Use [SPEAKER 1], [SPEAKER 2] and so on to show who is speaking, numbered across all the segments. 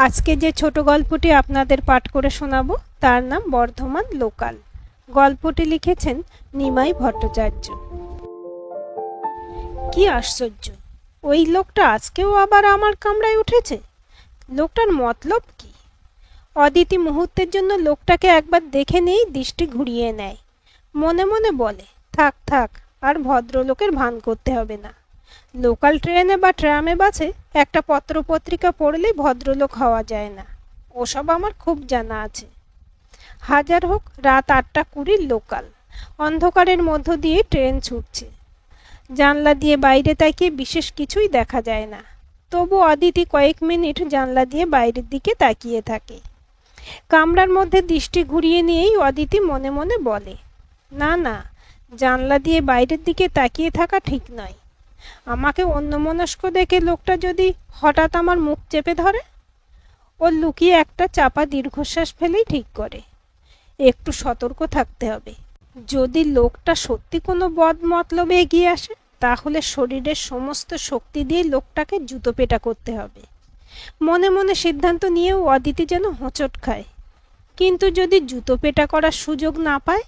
[SPEAKER 1] আজকে যে ছোট গল্পটি আপনাদের পাঠ করে শোনাবো তার নাম বর্ধমান লোকাল। গল্পটি লিখেছেন নিমাই ভট্টাচার্য। কি আশ্চর্য, ওই লোকটা আজকেও আবার আমার কামরায় উঠেছে। লোকটার মতলব কি? অদিতি মুহূর্তের জন্য লোকটাকে একবার দেখে নিয়েই দৃষ্টি ঘুরিয়ে নেয়। মনে মনে বলে, থাক থাক, আর ভদ্রলোকের ভান করতে হবে না। লোকাল ট্রেনে বা ট্রামে বাসে একটা পত্রপত্রিকা পড়লেই ভদ্রলোক হওয়া যায় না, ওসব আমার খুব জানা আছে। হাজার হোক, রাত 8:20 লোকাল। অন্ধকারের মধ্য দিয়ে ট্রেন ছুটছে। জানলা দিয়ে বাইরে তাকিয়ে বিশেষ কিছুই দেখা যায় না, তবু অদিতি কয়েক মিনিট জানলা দিয়ে বাইরের দিকে তাকিয়ে থাকে। কামরার মধ্যে দৃষ্টি ঘুরিয়ে নিয়েই অদিতি মনে মনে বলে, না না, জানলা দিয়ে বাইরের দিকে তাকিয়ে থাকা ঠিক নয়। আমাকে অন্যমনস্ক দেখে লোকটা যদি হঠাৎ আমার মুখ চেপে ধরে, ও লুকিয়ে একটা চাপা দীর্ঘশ্বাস ফেলেই ঠিক করে। একটু সতর্ক থাকতে হবে। যদি লোকটা সত্যি কোনো বদ মতলবে এগিয়ে আসে, তাহলে শরীরের সমস্ত শক্তি দিয়ে লোকটাকে জুতো পেটা করতে হবে। মনে মনে সিদ্ধান্ত নিয়েও অদিতি যেন হোঁচট খায়। কিন্তু যদি জুতো পেটা করার সুযোগ না পায়,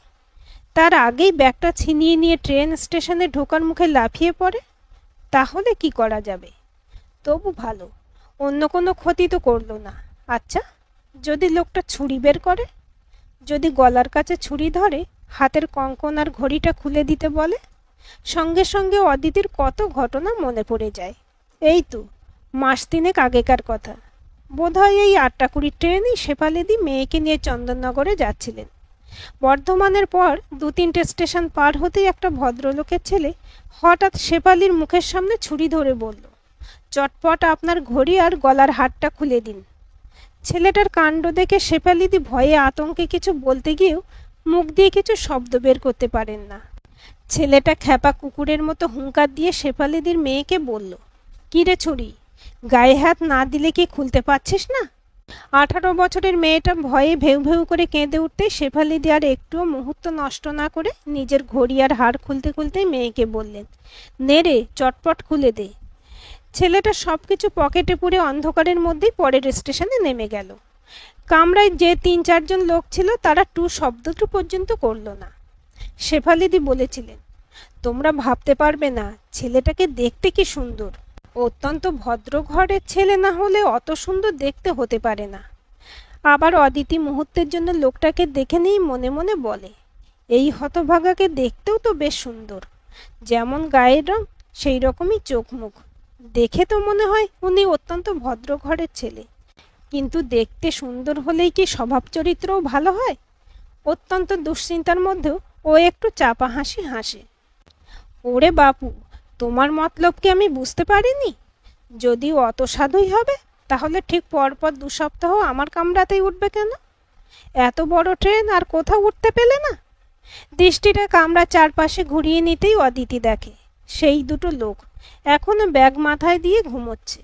[SPEAKER 1] তার আগেই ব্যাগটা ছিনিয়ে নিয়ে ট্রেন স্টেশনে ঢোকার মুখে লাফিয়ে পড়ে, তাহলে কি করা যাবে? তবু ভালো, অন্য কোনো ক্ষতি তো করলো না। আচ্ছা, যদি লোকটা ছুরি বের করে, যদি গলার কাছে ছুরি ধরে হাতের কঙ্কন আর ঘড়িটা খুলে দিতে বলে, সঙ্গে সঙ্গে অদিতির কত ঘটনা মনে পড়ে যায়। এই তো মাস 3 আগেকার কথা। বোধহয় এই 8:20 ট্রেনেই শেফালিদি মেয়েকে নিয়ে চন্দননগরে যাচ্ছিলেন। বর্ধমানের পর 2-3টে স্টেশন পার হতেই একটা ভদ্রলোকের ছেলে হঠাৎ শেফালির মুখের সামনে ছুরি ধরে বলল, চটপট আপনার ঘড়ি আর গলার হারটা খুলে দিন। ছেলেটার কাণ্ড দেখে শেফালিদি ভয়ে আতঙ্কে কিছু বলতে গিয়েও মুখ দিয়ে কিছু শব্দ বের করতে পারেন না। ছেলেটা খ্যাপা কুকুরের মতো হুঙ্কার দিয়ে শেফালিদির মেয়েকে বলল, কি রে ছুরি, গায়ে হাত না দিলে কি খুলতে পারছিস না? 18 বছরের মেয়েটা ভয়ে ভেউ ভেউ করে কেঁদে উঠতেই শেফালিদি আর একটুও মুহূর্ত নষ্ট না করে নিজের ঘড়ি আর হার খুলতে খুলতেই মেয়েকে বললেন, নে রে, চটপট খুলে দে। ছেলেটা সবকিছু পকেটে পুরে অন্ধকারের মধ্যেই পরের স্টেশনে নেমে গেল। কামরায় যে 3-4 জন লোক ছিল, তারা টু শব্দটু পর্যন্ত করল না। শেফালিদি বলেছিলেন, তোমরা ভাবতে পারবে না ছেলেটাকে দেখতে কি সুন্দর। অত্যন্ত ভদ্র ঘরের ছেলে না হলে অত সুন্দর দেখতে হতে পারে না। আবার অদিতি মুহূর্তের জন্য লোকটাকে দেখে নিয়েই মনে মনে বলে, এই হতভাগাকে দেখতেও তো বেশ সুন্দর। যেমন গায়ের রং, সেই রকমই চোখ মুখ। দেখে তো মনে হয় উনি অত্যন্ত ভদ্র ঘরের ছেলে। কিন্তু দেখতে সুন্দর হলেই কি স্বভাব চরিত্রও ভালো হয়? অত্যন্ত দুশ্চিন্তার মধ্যেও ও একটু চাপা হাসি হাসে। ওরে বাপু, তোমার মতলব কি আমি বুঝতে পারিনি? যদি অত সাধুই হবে, তাহলে ঠিক পরপর 2 সপ্তাহ আমার কামরাতেই উঠবে কেন? এত বড় ট্রেন আর কোথাও উঠতে পেলে না? দৃষ্টিটা কামরা চারপাশে ঘুরিয়ে নিতেই অদিতি দেখে সেই দুটো লোক এখনো ব্যাগ মাথায় দিয়ে ঘুমোচ্ছে।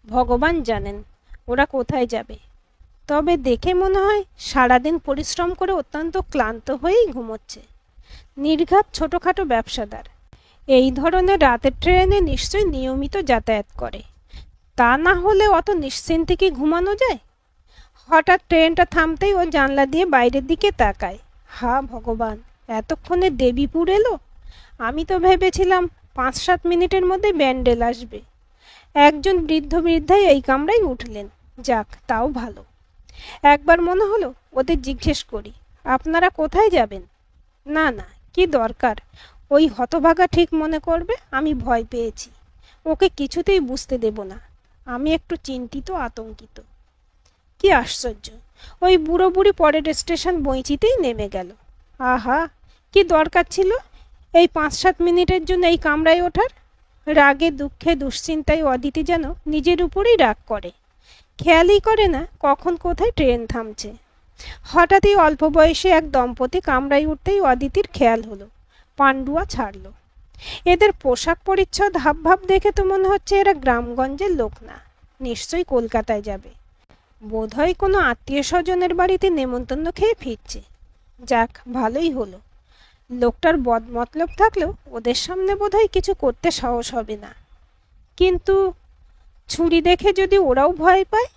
[SPEAKER 1] ভগবান জানেন ওরা কোথায় যাবে। তবে দেখে মনে হয় সারাদিন পরিশ্রম করে অত্যন্ত ক্লান্ত হয়েই ঘুমোচ্ছে। নির্ঘাত ছোটখাটো ব্যবসাদার। এই ধরনের রাতের ট্রেনে নিশ্চয়ই নিয়মিত যাতায়াত করে। তা না হলে অত নিশ্চিন্তে কি ঘুমানো যায়? হঠাৎ ট্রেনটা থামতেই ও জানলা দিয়ে বাইরের দিকে তাকায়। হা ভগবান, এতক্ষণে দেবীপুর এলো। আমি তো ভেবেছিলাম 5-7 মিনিটের মধ্যে ব্যান্ডেল আসবে। একজন বৃদ্ধ বৃদ্ধাই এই কামরায় উঠলেন। যাক, তাও ভালো। একবার মনে হলো ওদের জিজ্ঞেস করি, আপনারা কোথায় যাবেন? না না, কি দরকার? ওই হতভাগা ঠিক মনে করবে আমি ভয় পেয়েছি। ওকে কিছুতেই বুঝতে দেব না। আমি একটু চিন্তিত, আতঙ্কিত। কি আশ্চর্য, ওই বুড়ো বুড়ি পরের স্টেশন বইচিতেই নেমে গেল। আহা, কি দরকার ছিল এই 5-7 মিনিটের জন্য এই কামরায় ওঠার? রাগে দুঃখে দুশ্চিন্তায় অদিতি যেন নিজের উপরেই রাগ করে। খেয়ালই করে না কখন কোথায় ট্রেন থামছে। হঠাৎই অল্প বয়সে এক দম্পতি কামরায় উঠতেই অদিতির খেয়াল হলো পান্ডুয়া ছাড়ল। এদের পোশাক পরিচ্ছদ হাবভাব দেখে তো মনে হচ্ছে এরা গ্রামগঞ্জের লোক না, নিশ্চয়ই কলকাতায় যাবে। বোধহয় কোনো আত্মীয় স্বজনের বাড়িতে নেমন্তন্ন খেয়ে ফিরছে। যাক, ভালোই হলো। লোকটার বদমতলব থাকলেও ওদের সামনে বোধহয় কিছু করতে সাহস হবে না। কিন্তু ছুরি দেখে যদি ওরাও ভয় পায়?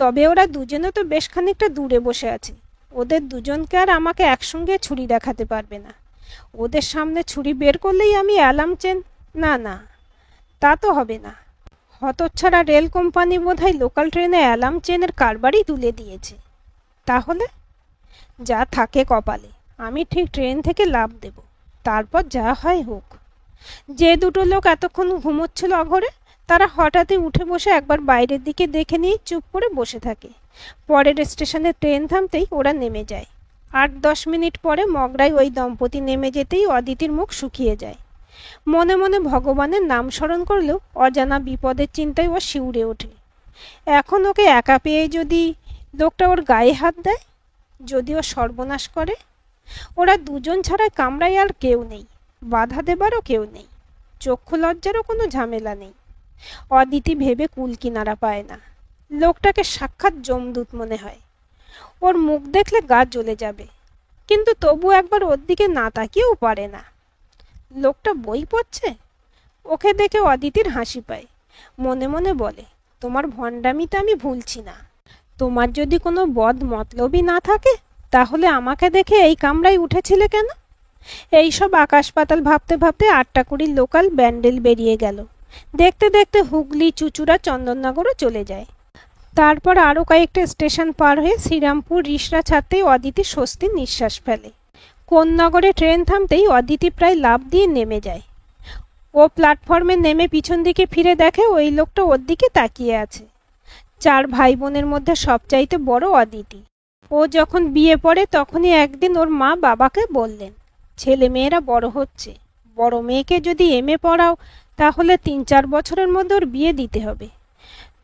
[SPEAKER 1] তবে ওরা দুজনে তো বেশ খানিকটা দূরে বসে আছে। ওদের দুজনকে আর আমাকে একসঙ্গে ছুরি দেখাতে পারবে না। ওদের সামনে ছুরি বের করলেই আমি অ্যালার্ম চেন, না না, তা তো হবে না। হতচ্ছাড়া রেল কোম্পানি বোধহয় লোকাল ট্রেনে অ্যালার্ম চেনের কারবারই তুলে দিয়েছে। তাহলে যা থাকে কপালে, আমি ঠিক ট্রেন থেকে লাফ দেব, তারপর যা হয় হোক। যে দুটো লোক এতক্ষণ ঘুমোচ্ছিল অঘরে, তারা হঠাৎই উঠে বসে একবার বাইরের দিকে দেখে নিয়ে চুপ করে বসে থাকে। পরের স্টেশনে ট্রেন থামতেই ওরা নেমে যায়। ৮-১০ মিনিট পরে মগরায় ওই দম্পতি নেমে যেতেই অদিতির মুখ শুকিয়ে যায়। মনে মনে ভগবানের নাম স্মরণ করলেও অজানা বিপদের চিন্তায় ও শিউরে ওঠে। এখন ওকে একা পেয়ে যদি লোকটা ওর গায়ে হাত দেয়, যদি ও সর্বনাশ করে। ওরা দুজন ছাড়া কামরায় আর কেউ নেই, বাধা দেবারও কেউ নেই, চক্ষু লজ্জারও কোনো ঝামেলা নেই। অদিতি ভেবে কুল কিনারা পায় না। লোকটাকে সাক্ষাৎ যমদূত মনে হয়। ওর মুখ দেখলে গা জ্বলে যাবে, কিন্তু তবু একবার ওর দিকে না তাকিয়েও পারে না। লোকটা বই পড়ছে। ওকে দেখে অদিতির হাসি পায়। মনে মনে বলে, তোমার ভণ্ডামিতে আমি ভুলছি না। তোমার যদি কোনো বদ মতলবই না থাকে, তাহলে আমাকে দেখে এই কামরায় উঠেছিলে কেন? এইসব আকাশ পাতাল ভাবতে ভাবতে ৮টা ২০ লোকাল ব্যান্ডেল বেরিয়ে গেল। দেখতে দেখতে হুগলি, চুচুড়া, চন্দননগরও চলে যায়। তারপর আরও কয়েকটা স্টেশন পার হয়ে শ্রীরামপুর, রিষড়া ছাড়তেই অদিতি স্বস্তির নিঃশ্বাস ফেলে। কোন্নগরে ট্রেন থামতেই অদিতি প্রায় লাফ দিয়ে নেমে যায়। ও প্ল্যাটফর্মে নেমে পিছন দিকে ফিরে দেখে ওই লোকটা ওর দিকে তাকিয়ে আছে। ৪ ভাই বোনের মধ্যে সবচাইতে বড় অদিতি। ও যখন বিয়ে পড়ে তখনই একদিন ওর মা বাবাকে বললেন, ছেলে মেয়েরা বড় হচ্ছে, বড় মেয়েকে যদি এমএ পড়াও তাহলে ৩-৪ বছরের মধ্যে ওর বিয়ে দিতে হবে।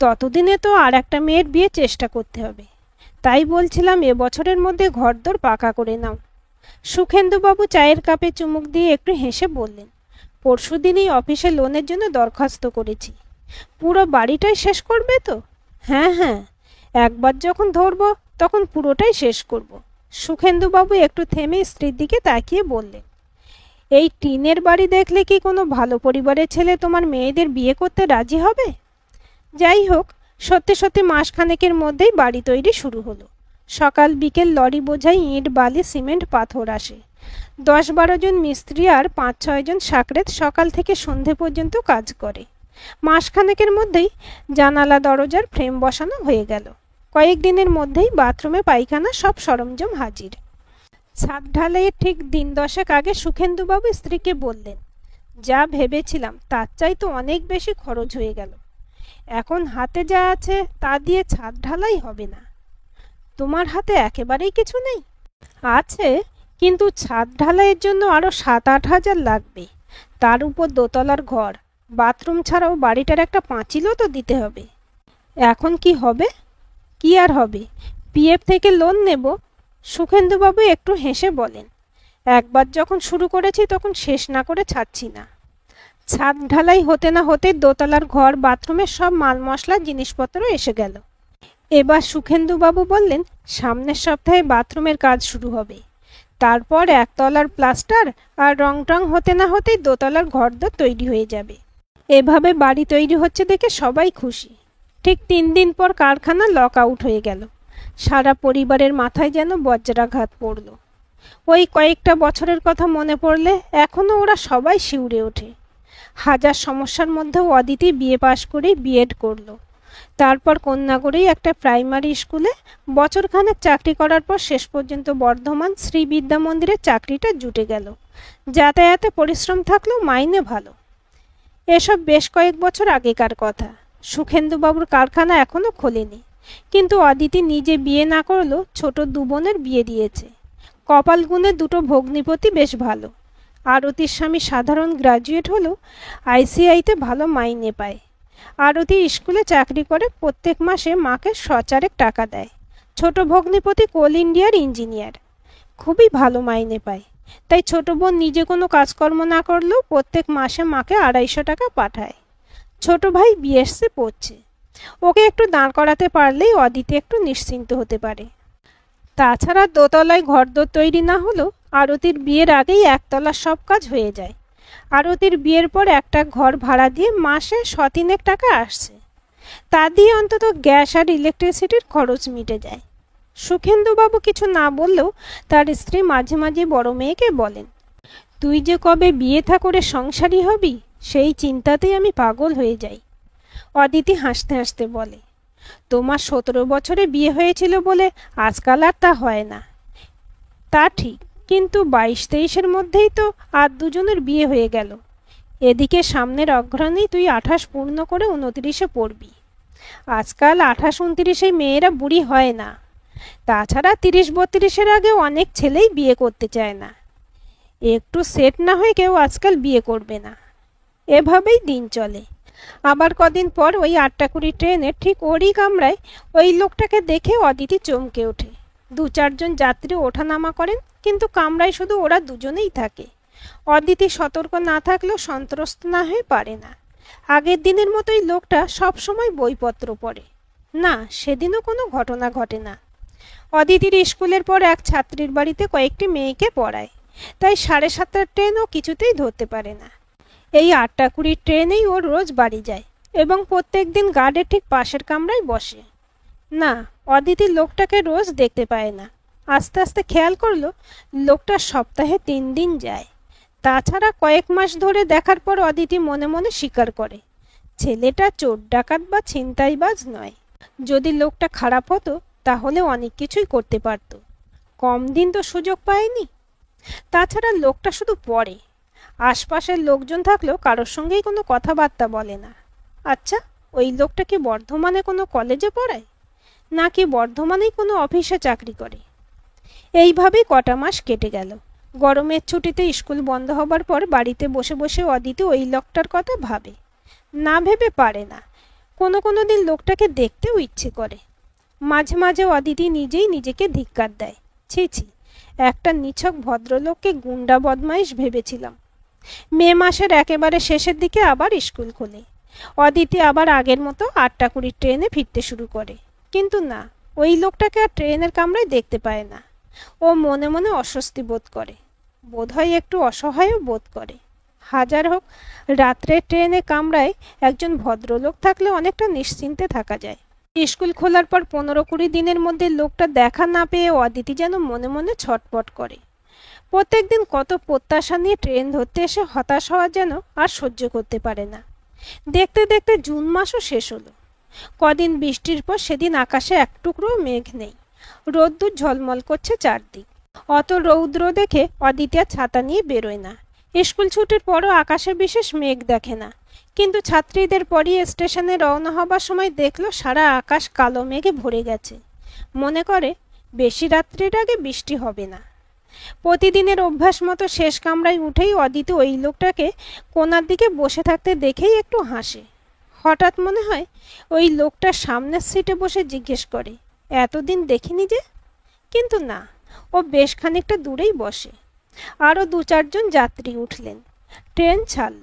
[SPEAKER 1] ততদিনে তো আর একটা মেয়ের বিয়ে চেষ্টা করতে হবে। তাই বলছিলাম এবছরের মধ্যে ঘরদোর পাকা করে নাও। সুখেন্দুবাবু চায়ের কাপে চুমুক দিয়ে একটু হেসে বললেন, পরশুদিনই অফিসে লোনের জন্য দরখাস্ত করেছি। পুরো বাড়িটাই শেষ করবে তো? হ্যাঁ হ্যাঁ, একবার যখন ধরবো তখন পুরোটাই শেষ করব। সুখেন্দুবাবু একটু থেমে স্ত্রীর দিকে তাকিয়ে বললেন, এই টিনের বাড়ি দেখলে কি কোনো ভালো পরিবারের ছেলে তোমার মেয়েদের বিয়ে করতে রাজি হবে? যাই হোক, সত্যি সত্যি মাসখানেকের মধ্যেই বাড়ি তৈরি শুরু হলো। সকাল বিকেল লরি বোঝাই ইট, বালি, সিমেন্ট, পাথর আসে। ১০-১২ জন মিস্ত্রি আর ৫-৬ জন সাকরেত সকাল থেকে সন্ধে পর্যন্ত কাজ করে। মাসখানেকের মধ্যেই জানালা দরজার ফ্রেম বসানো হয়ে গেল। কয়েকদিনের মধ্যেই বাথরুমে, পায়খানা সব সরঞ্জাম হাজির। ছাদ ঢালাইয়ের ঠিক দিন ১০ আগে সুখেন্দুবাবু স্ত্রীকে বললেন, যা ভেবেছিলাম তার চাইতে অনেক বেশি খরচ হয়ে গেল। এখন হাতে যা আছে তা দিয়ে ছাদ ঢালাই হবে না। তোমার হাতে একেবারেই কিছু নেই? আছে, কিন্তু ছাদ ঢালাইয়ের জন্য আরও ৭-৮ হাজার লাগবে। তার উপর দোতলার ঘর, বাথরুম ছাড়াও বাড়িটার একটা পাঁচিলও তো দিতে হবে। এখন কি হবে? কি আর হবে, পিএফ থেকে লোন নেব। সুখেন্দুবাবু একটু হেসে বলেন, একবার যখন শুরু করেছি তখন শেষ না করে ছাড়ছি না। ছাদ ঢালাই হতে না হতে দোতলার ঘর, বাথরুমের সব মাল মশলা, জিনিসপত্র এসে গেল। এবার সুখেন্দুবাবু বললেন, সামনের সপ্তাহে বাথরুমের কাজ শুরু হবে। তারপর একতলার প্লাস্টার আর রং টং হতে না হতেই দোতলার ঘরদোর তৈরি হয়ে যাবে। এভাবে বাড়ি তৈরি হচ্ছে দেখে সবাই খুশি। ঠিক ৩ দিন পর কারখানা লক আউট হয়ে গেল। সারা পরিবারের মাথায় যেন বজ্রাঘাত পড়ল। ওই কয়েকটা বছরের কথা মনে পড়লে এখনও ওরা সবাই শিউরে ওঠে। হাজার সমস্যার মধ্যেও অদিতি বিএ পাশ করে বিএড করলো। তারপর কন্যাগরেই একটা প্রাইমারি স্কুলে বছরখানেক চাকরি করার পর শেষ পর্যন্ত বর্ধমান শ্রী বিদ্যা মন্দিরে চাকরিটা জুটে গেল। যাতায়াতে পরিশ্রম থাকলেও মাইনে ভালো। এসব বেশ কয়েক বছর আগেকার কথা। সুখেন্দুবাবুর কারখানা এখনও খোলেনি, কিন্তু অদিতি নিজে বিয়ে না করলেও ছোট ২ বোনের বিয়ে দিয়েছে। কপাল গুণে দুটো ভগ্নিপতি বেশ ভালো। আরতির স্বামী সাধারণ গ্রাজুয়েট হলেও আইসিআইতে ভালো মাইনে পায়। আরতি স্কুলে চাকরি করে, প্রত্যেক মাসে মাকে সচারেক টাকা দেয়। ছোট ভগ্নিপতি কোল ইন্ডিয়ার ইঞ্জিনিয়ার, খুবই ভালো মাইনে পায়। তাই ছোট বোন নিজে কোনো কাজকর্ম না করলেও প্রত্যেক মাসে মাকে ২৫০ টাকা পাঠায়। ছোট ভাই বিএসসি পড়ছে। ওকে একটু দাঁড় করাতে পারলেই অদিতি একটু নিশ্চিন্ত হতে পারে। তাছাড়া দোতলায় ঘরদোর তৈরি না হলেও আরতির বিয়ের আগেই একতলার সব কাজ হয়ে যায়। আরতির বিয়ের পর একটা ঘর ভাড়া দিয়ে মাসে ৩-৪ টাকা আসছে। তা দিয়ে অন্তত গ্যাস আর ইলেকট্রিসিটির খরচ মিটে যায়। সুখেন্দুবাবু কিছু না বললেও তার স্ত্রী মাঝে মাঝে বড় মেয়েকে বলেন, তুই যে কবে বিয়ে থা করে সংসারী হবি সেই চিন্তাতেই আমি পাগল হয়ে যাই। অদিতি হাসতে হাসতে বলে, তোমার 17 বছরে বিয়ে হয়েছিল বলে আজকাল আর তা হয় না। তা ঠিক, কিন্তু 22-23-এর মধ্যেই তো আর দুজনের বিয়ে হয়ে গেল। এদিকে সামনের অঘ্রাণেই তুই 28 পূর্ণ করে 29-এ পড়বি। আজকাল 28-29-এ মেয়েরা বুড়ি হয় না। তাছাড়া 30-32-এর আগে অনেক ছেলেই বিয়ে করতে চায় না। একটু সেট না হয়ে কেউ আজকাল বিয়ে করবে না। এভাবেই দিন চলে। আবার কদিন পর ওই 8টা-20 ট্রেনে ঠিক ওরই কামরায় ওই লোকটাকে দেখে অদিতি চমকে ওঠে। 2-4 জন যাত্রী ওঠানামা করেন, কিন্তু কামরায় শুধু ওরা দুজনেই থাকে। অদিতি সতর্ক না থাকলেও সন্ত্রস্ত না হয়ে পারে না। আগের দিনের মতোই লোকটা সব সময় বইপত্র পড়ে। না, সেদিনও কোনো ঘটনা ঘটে না। অদিতির স্কুলের পর এক ছাত্রীর বাড়িতে কয়েকটি মেয়েকে পড়ায়, তাই 7:30টার ট্রেন ও কিছুতেই ধরতে পারে না। এই 8টা-20 ট্রেনেই ওর রোজ বাড়ি যায় এবং প্রত্যেক দিন গার্ডের ঠিক পাশের কামরায় বসে। না, অদিতি লোকটাকে রোজ দেখতে পায় না। আস্তে আস্তে খেয়াল করলো লোকটা সপ্তাহে 3 দিন যায়। তাছাড়া কয়েক মাস ধরে দেখার পর অদিতি মনে মনে স্বীকার করে, ছেলেটা চোর ডাকাত বা ছিনতাইবাজ নয়। যদি লোকটা খারাপ হতো তাহলে অনেক কিছুই করতে পারত। কম দিন তো সুযোগ পায়নি। তাছাড়া লোকটা শুধু পড়ে, আশপাশের লোকজন থাকলেও কারোর সঙ্গেই কোনো কথাবার্তা বলে না। আচ্ছা, ওই লোকটা কি বর্ধমানে কোনো কলেজে পড়ায়, নাকি বর্ধমানেই কোনো অফিসে চাকরি করে? এইভাবেই কটা মাস কেটে গেল। গরমের ছুটিতে স্কুল বন্ধ হবার পর বাড়িতে বসে বসে অদিতি ওই লোকটার কথা ভাবে। না ভেবে পারে না। কোনো কোনো দিন লোকটাকে দেখতেও ইচ্ছে করে। মাঝে মাঝে অদিতি নিজেই নিজেকে ধিক্কার দেয়, ছি ছি, একটা নিছক ভদ্রলোককে গুন্ডা বদমাইশ ভেবেছিলাম। মে মাসের একেবারে শেষের দিকে আবার স্কুল খোলে। অদিতি আবার আগের মতো 8টা-20 ট্রেনে ফিরতে শুরু করে। কিন্তু না, ওই লোকটাকে আর ট্রেনের কামরায় দেখতে পায় না। ও মনে মনে অস্বস্তি বোধ করে, বোধহয় একটু অসহায়ও বোধ করে। হাজার হোক, রাত্রে ট্রেনে কামরায় একজন ভদ্রলোক থাকলে অনেকটা নিশ্চিন্তে থাকা যায়। স্কুল খোলার পর 15-20 দিনের মধ্যে লোকটা দেখা না পেয়ে অদিতি যেন মনে মনে ছটপট করে। প্রত্যেক দিন কত প্রত্যাশা নিয়ে ট্রেন ধরতে এসে হতাশ হওয়া যেন আর সহ্য করতে পারে না। দেখতে দেখতে জুন মাসও শেষ হলো। কদিন বৃষ্টির পর সেদিন আকাশে এক টুকরো মেঘ নেই। রোদ্দুর ঝলমল করছে চারদিক। অত রৌদ্র দেখে অদিতি আর ছাতা নিয়ে বেরোয় না। স্কুল ছুটির পরও আকাশে বিশেষ মেঘ দেখে না। কিন্তু ছাত্রীদের পরিয়ে স্টেশনে রওনা হবার সময় দেখলো সারা আকাশ কালো মেঘে ভরে গেছে। মনে করে বেশি রাত্রির আগে বৃষ্টি হবে না। প্রতিদিনের অভ্যাস মতো শেষ কামরায় উঠেই অদিতি ওই লোকটাকে কোনার দিকে বসে থাকতে দেখেই একটু হাসে। হঠাৎ মনে হয় ওই লোকটার সামনের সিটে বসে জিজ্ঞেস করে, এতদিন দেখিনি যে। কিন্তু না, ও বেশ খানিকটা দূরেই বসে। আরও 2-4 জন যাত্রী উঠলেন। ট্রেন ছাড়ল,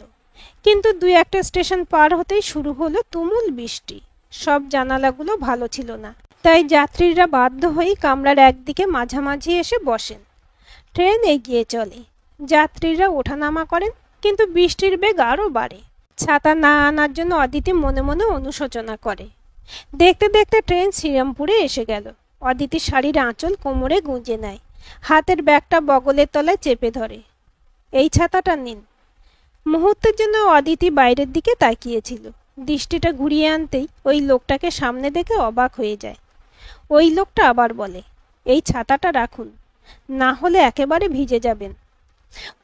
[SPEAKER 1] কিন্তু 2-1টা স্টেশন পার হতেই শুরু হলো তুমুল বৃষ্টি। সব জানালাগুলো ভালো ছিল না, তাই যাত্রীরা বাধ্য হয়েই কামরার একদিকে মাঝামাঝি এসে বসেন। ট্রেন এগিয়ে চলে, যাত্রীরা ওঠানামা করেন, কিন্তু বৃষ্টির বেগ আরও বাড়ে। ছাতা না আনার জন্য অদিতি মনে মনে অনুশোচনা করে। দেখতে দেখতে ট্রেন শ্রীরামপুরে এসে গেল। অদিতি শাড়ির আঁচল কোমরে গুঁজে নেয়, হাতের ব্যাগটা বগলের তলায় চেপে ধরে। এই ছাতাটা নিন। মুহূর্তের জন্য অদিতি বাইরের দিকে তাকিয়েছিল। দৃষ্টিটা ঘুরিয়ে আনতেই ওই লোকটাকে সামনে দেখে অবাক হয়ে যায়। ওই লোকটা আবার বলে, এই ছাতাটা রাখুন, না হলে একেবারে ভিজে যাবেন।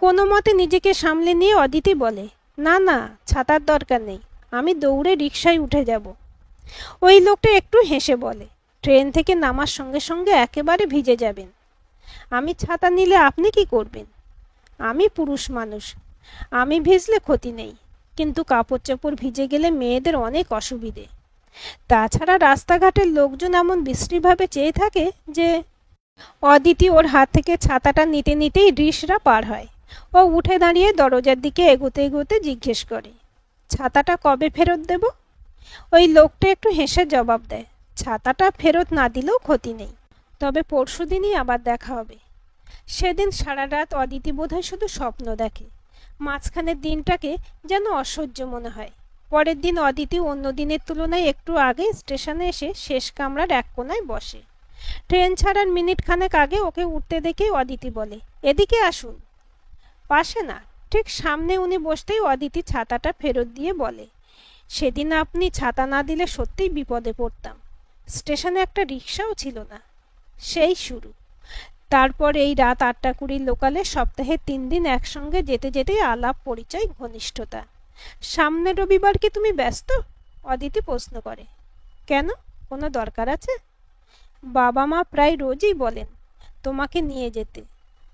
[SPEAKER 1] কোনো মতে নিজেকে সামলে নিয়ে অদিতি বলে, না না, ছাতার দরকার নেই, আমি দৌড়ে রিকশায় উঠে যাব। ওই লোকটা একটু হেসে বলে, ট্রেন থেকে নামার সঙ্গে সঙ্গে একেবারে ভিজে যাবেন। আমি ছাতা নিলে আপনি কি করবেন? আমি পুরুষ মানুষ, আমি ভিজলে ক্ষতি নেই, কিন্তু কাপড় চোপড় ভিজে গেলে মেয়েদের অনেক অসুবিধে। তাছাড়া রাস্তাঘাটের লোকজন এমন বিশ্রীভাবে চেয়ে থাকে যে। অদিতি ওর হাত থেকে ছাতাটা নিতে নিতেই রিসরা পার হয়। ও উঠে দাঁড়িয়ে দরজার দিকে এগোতে এগোতে জিজ্ঞেস করে, ছাতাটা কবে ফেরত দেব? ওই লোকটা একটু হেসে জবাব দেয়, ছাতাটা ফেরত না দিলেও ক্ষতি নেই, তবে পরশুদিনই আবার দেখা হবে। সেদিন সারা রাত অদিতি বোধহয় শুধু স্বপ্ন দেখে। মাঝখানের দিনটাকে যেন অসহ্য মনে হয়। পরের দিন অদিতি অন্য দিনের তুলনায় একটু আগে স্টেশনে এসে শেষ কামরার এক কোনায় বসে। ট্রেন ছাড়ার মিনিট খানেক আগে ওকে উঠতে দেখে অদিতি বলে, এদিকে আসুন। পাশে না, ঠিক সামনে উনি বসতেই অদিতি ছাতাটা ফেরত দিয়ে বলে, সেদিন আপনি ছাতা না দিলে সত্যিই বিপদে পড়তাম। স্টেশনে একটা রিক্সাও ছিল না। সেই শুরু। তারপর এই রাত 8:20 লোকালে সপ্তাহে 3 দিন একসঙ্গে যেতে যেতে আলাপ পরিচয় ঘনিষ্ঠতা। সামনের রবিবার কি তুমি ব্যস্ত? অদিতি প্রশ্ন করে। কেন, কোনো দরকার আছে? বাবা মা প্রায় রোজই বলেন তোমাকে নিয়ে যেতে।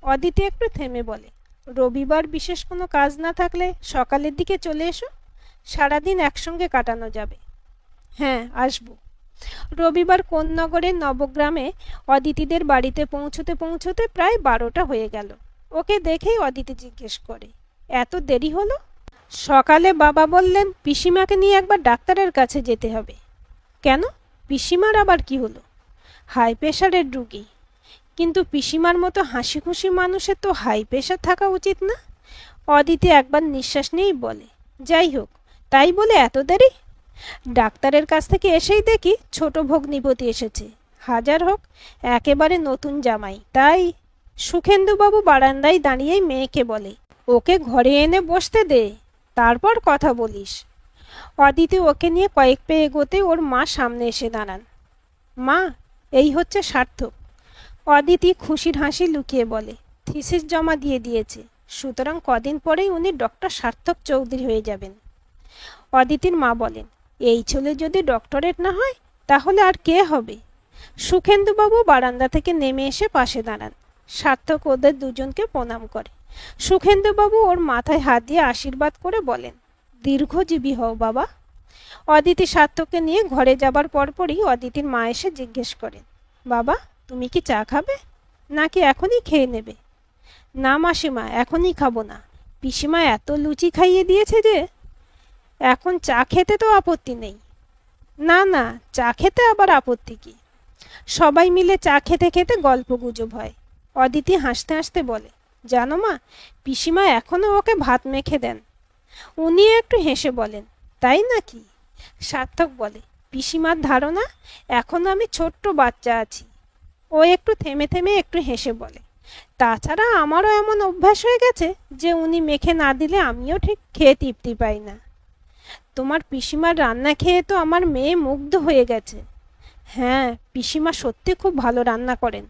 [SPEAKER 1] অদিতি একটু থেমে বলে, রবিবার বিশেষ কোনো কাজ না থাকলে সকালের দিকে চলে এসো, সারাদিন একসঙ্গে কাটানো যাবে। হ্যাঁ, আসবো। রবিবার কোন নগরের নবগ্রামে অদিতিদের বাড়িতে পৌঁছতে পৌঁছতে প্রায় 12টা হয়ে গেল। ওকে দেখেই অদিতি জিজ্ঞেস করে, এত দেরি হলো? সকালে বাবা বললেন পিসিমাকে নিয়ে একবার ডাক্তারের কাছে যেতে হবে। কেন, পিসিমার আবার কি হলো? হাই প্রেশারের রুগী। কিন্তু পিসিমার মতো হাসি খুশি মানুষের তো হাই প্রেশার থাকা উচিত না? অদিতি একবার নিঃশ্বাস নিয়েই বলে, যাই হোক, তাই বলে এত দেরি? ডাক্তারের কাছ থেকে এসেই দেখি ছোট ভগ্নিপতি এসেছে। হাজার হোক, একেবারে নতুন জামাই, তাই। সুখেন্দুবাবু বারান্দায় দাঁড়িয়েই মেয়েকে বলে, ওকে ঘরে এনে বসতে দে, তারপর কথা বলিস। অদিতি ওকে নিয়ে কয়েক পে এগোতে ওর মা সামনে এসে দাঁড়ান। মা, এই হচ্ছে সার্থক। অদিতি খুশির হাসি লুকিয়ে বলে, থিসিস জমা দিয়ে দিয়েছে, সুতরাং কদিন পরেই উনি ডক্টর সার্থক চৌধুরী হয়ে যাবেন। অদিতির মা বলেন, এই ছেলে যদি ডক্টরেট না হয় তাহলে আর কে হবে? সুখেন্দুবাবু বারান্দা থেকে নেমে এসে পাশে দাঁড়ান। সার্থক ওদের দুজনকে প্রণাম করে। সুখেন্দুবাবু ওর মাথায় হাত দিয়ে আশীর্বাদ করে বলেন, দীর্ঘজীবী হও বাবা। অদিতি সার্থককে নিয়ে ঘরে যাবার পরপরই অদিতির মা এসে জিজ্ঞেস করেন, বাবা, তুমি কি চা খাবে নাকি এখনই খেয়ে নেবে? না মাসিমা, এখনই খাবো না। পিসিমা এত লুচি খাইয়ে দিয়েছে যে এখন চা খেতে তো আপত্তি নেই। না না, চা খেতে আবার আপত্তি কি? সবাই মিলে চা খেতে খেতে গল্প গুজব হয়। অদিতি হাসতে হাসতে বলে, জানো মা, পিসিমা এখনো ওকে ভাত মেখে দেন। উনি একটু হেসে বলেন, তাই নাকি? সার্থক বলে, পিসিমার ধারণা এখন আমি ছোট্ট বাচ্চা আছি। ও একটু থেমে থেমে একটু হেসে বলে, তাছাড়া আমারও এমন অভ্যাস হয়ে গেছে যে উনি মেখে না দিলে আমিও ঠিক খেয়ে তৃপ্তি পাই না। তোমার পিসিমার রান্না খেয়ে তো আমার মেয়ে মুগ্ধ হয়ে গেছে। হ্যাঁ, পিসিমা সত্যি খুব ভালো রান্না করেন।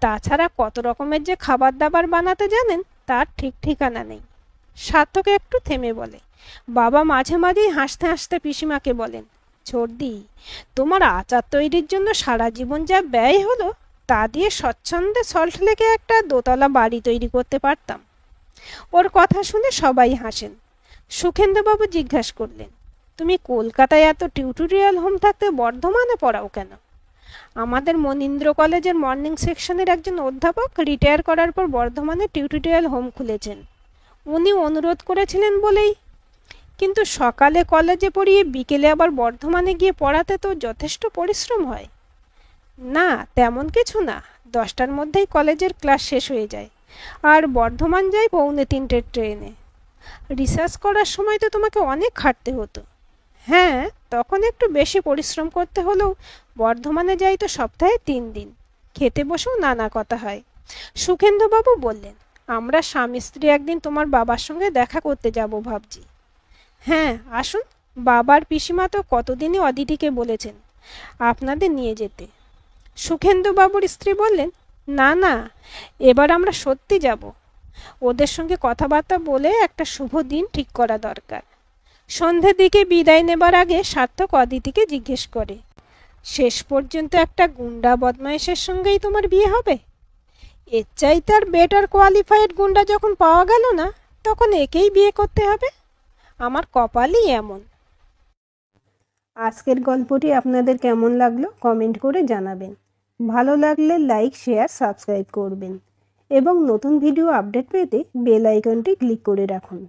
[SPEAKER 1] তাছাড়া কত রকমের যে খাবার দাবার বানাতে জানেন তার ঠিক ঠিকানা নেই। সার্থক একটু থেমে বলে। বাবা মাঝে মাঝেই হাসতে হাসতে পিসিমাকে বলেন, ছোটদি, তোমার আচার তৈরির জন্য সারা জীবন যা ব্যয় হলো তা দিয়ে স্বচ্ছন্দে সল্ট লেকে একটা দোতলা বাড়ি তৈরি করতে পারতাম। ওর কথা শুনে সবাই হাসেন। সুখেন্দুবাবু জিজ্ঞাসা করলেন, তুমি কলকাতায় এত টিউটোরিয়াল হোম থাকতে বর্ধমানে পড়াও কেন? আমাদের মনীন্দ্র কলেজের মর্নিং সেকশনের একজন অধ্যাপক রিটায়ার করার পর বর্ধমানে টিউটোরিয়াল হোম খুলেছেন। উনি অনুরোধ করেছিলেন বলেই। কিন্তু সকালে কলেজে পড়িয়ে বিকেলে আবার বর্ধমানে গিয়ে পড়াতে তো যথেষ্ট পরিশ্রম হয়। না, তেমন কিছু না, 10টার মধ্যেই কলেজের ক্লাস শেষ হয়ে যায়, আর বর্ধমান যাই 2:45 ট্রেনে। রিসার্চ করার সময় তো তোমাকে অনেক খাটতে হতো। হ্যাঁ, তখন একটু বেশি পরিশ্রম করতে হলেও বর্ধমানে যাই তো সপ্তাহে 3 দিন। খেতে বসেও নানা কথা হয়। সুখেন্দুবাবু বললেন, আমরা স্বামী স্ত্রী একদিন তোমার বাবার সঙ্গে দেখা করতে যাব ভাবছি। হ্যাঁ, আসুন। বাবার পিসিমা তো কতদিনই অদিতিকে বলেছেন আপনাদের নিয়ে যেতে। সুখেন্দুবাবুর স্ত্রী বললেন, না না, এবার আমরা সত্যি যাব। ওদের সঙ্গে কথাবার্তা বলে একটা শুভ দিন ঠিক করা দরকার। সন্ধ্যের দিকে বিদায় নেবার আগে সার্থক অদিতিকে জিজ্ঞেস করে, শেষ পর্যন্ত একটা গুন্ডা বদমাইশের সঙ্গেই তোমার বিয়ে হবে? এর চাইতে আর বেটার কোয়ালিফাইড গুন্ডা যখন পাওয়া গেল না, তখন একেই বিয়ে করতে হবে। আমার কপালই এমন। আজকের গল্পটি আপনাদের কেমন লাগলো কমেন্ট করে জানাবেন। ভালো লাগলে লাইক, শেয়ার, সাবস্ক্রাইব করবেন এবং নতুন ভিডিও আপডেট পেতে বেল আইকনটি ক্লিক করে রাখুন।